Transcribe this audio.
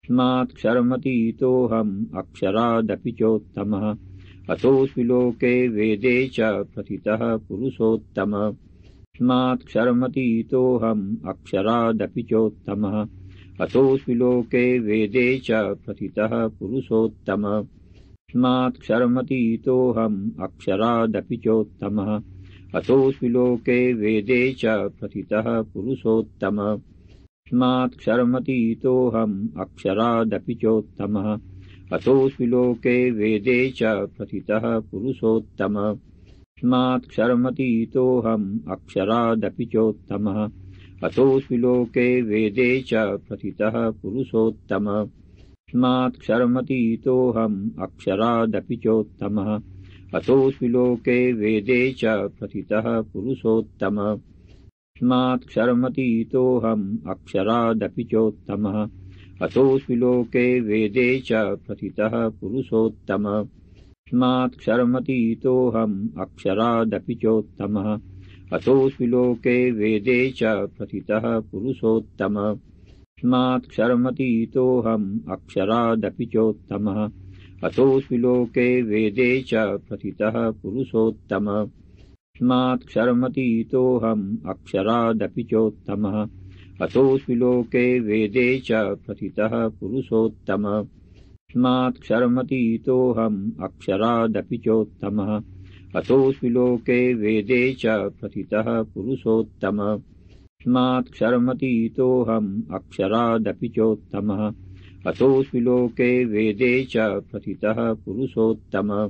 तस्मात्क्षरमतीतोऽहम् अक्षरादपि चोत्तमः अतोऽस्मि लोके वेदे च प्रथितः पुरुषोत्तमः तस्मात्क्षरमतीतोऽहम् अक्षरादपि चोत्तमः अतोऽस्मि लोके वेदे च प्रथितः पुरुषोत्तमः तस्मात्क्षरमतीतोऽहम् अक्षरादपि चोत्तमः अतोऽस्मि लोके वेदे च प्रथितः पुरुषोत्तमः तस्मात्क्षरमतीतोऽहम् अक्षरादपि चोत्तमः अतोऽस्मि लोके वेदे च प्रथितः पुरुषोत्तमः तस्मात्क्षरमतीतोऽहम् अक्षरादपि चोत्तमः अतोऽस्मि लोके वेदे च प्रथितः पुरुषोत्तमः तस्मात्क्षरमतीतोऽहम् अक्षरादपि चोत्तमः अतोऽस्मि लोके वेदे च प्रथितः पुरुषोत्तमः तस्मात्क्षरमतीतोऽहम् अक्षरादपि चोत्तमः अतोऽस्मि लोके वेदे च प्रथितः पुरुषोत्तमः तस्मात्क्षरमतीतोऽहम् अक्षरादपि चोत्तमः अतोऽस्मि लोके वेदे च प्रथितः पुरुषोत्तमः तस्मात्क्षरमतीतोऽहम् अक्षरादपि चोत्तमः अतोऽस्मि लोके वेदे च प्रथितः पुरुषोत्तमः तस्मात्क्षरमतीतोऽहम् अक्षरादपि चोत्तमः अतोऽस्मि लोके वेदे च प्रथितः पुरुषोत्तमः तस्मात्क्षरमतीतोऽहम् अक्षरादपि चोत्तमः अतोऽस्मि लोके वेदे च प्रथितः पुरुषोत्तमः तस्मात्क्षरमतीतोऽहम् अक्षरादपि चोत्तमः अतोऽस्मि लोके वेदे च प्रथितः पुरुषोत्तमः